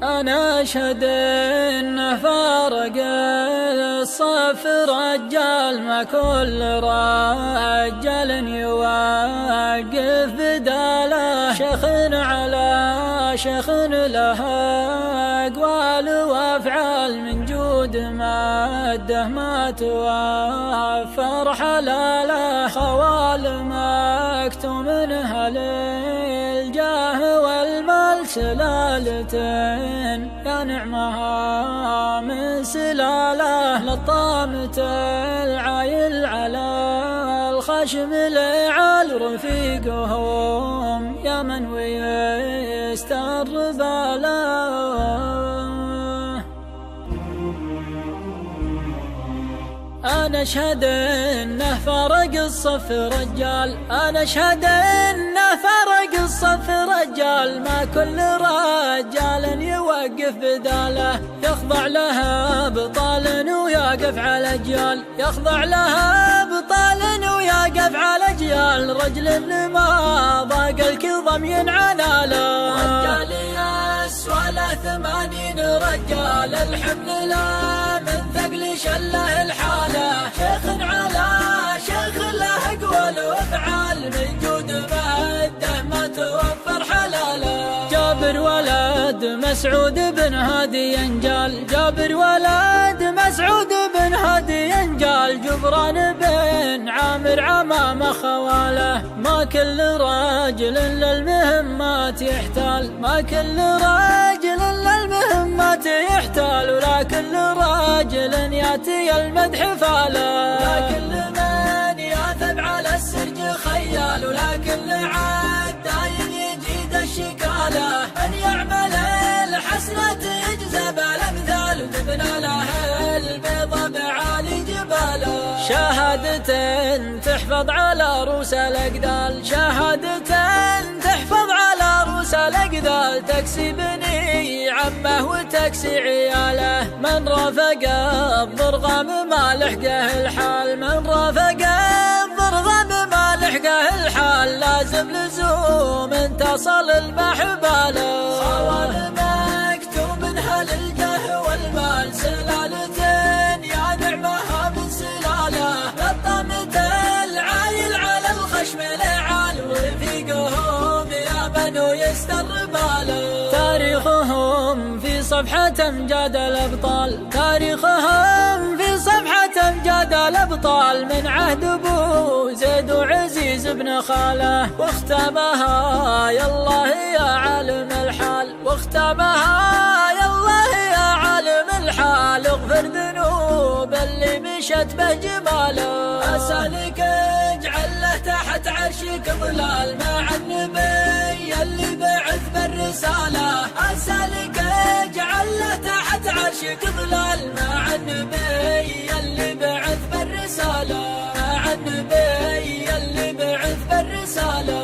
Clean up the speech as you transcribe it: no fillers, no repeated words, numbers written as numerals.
أنا أشهد إنه فارق الصف رجال، ما كل رجال يوقف بداله. شيخ على شيخ له أقوال وأفعال، من جود ماده ما توفر حلاله. خوال مكتوم منها للجاه والمال، سلالة يا نعمها من سلاله. لطامة العايل على الخشم لعال، رفيقهم يا من ويستر باله. أنا أشهد إنه فرق الصف رجال، أنا أشهد إنه فرق الصف رجال، ما كل رجال يوقف بداله. يخضع لها بطال ويقف على أجيال، يخضع لها بطال ويقف على أجيال. رجل ما ضاق الكظم ينعنى له، رجال يسوى له 80 رجال. الحمل لا من ثقل شله الحاله، شيخ على شيخ له أقوال وأفعال، من جود ماده ما توفر حلاله. جابر ولد مسعود بن هادي ينجال، جابر ولد مسعود بن هادي ينجال. جبران بن عامر عمام خواله، ما كل راجل للمهمات يحتال، ما كل راجل للمهمات يحتال. ولا كل راجل ياتي المدح فاله، ولا كل من ياثب على السرج خيال. ولا كل عداين يجيد الشكاله، من يعمل الحسنة يجزى بالامثال. وتبنى له البيضة بعالي جباله. شهادة تحفظ على رؤوس الأقدال، شهادة تحفظ على رؤوس الأقدال. تكسي بني عمه وتكسي عياله، من رافق الضرغم ما لحقه الحال، من رافق الضرغم ما لحقه الحال. لازم لزوم تصل المحباله، خوال مكتوم منها للجاه والمال. سلالة يا نعمها من سلاله، لطمت العايل على الخشم لعال. ورفيقهم يا بنو يستر باله، تاريخهم في صفحة أمجاد الأبطال، تاريخهم في صفحة أمجاد الأبطال. من عهد أبو زيد وعزيز بن خاله، واختامها يا الله يا عالم الحال، واختامها يا الله يا عالم الحال. اغفر ذنوب اللي مشت بجماله، أسألك اجعل له تحت عرشك ظلال، مع النبي اللي بعث بالرسالة. أسألك اجعل له تحت عرشك ظلال، مع النبي اللي بعث بالرسالة، مع النبي اللي بعث بالرسالة.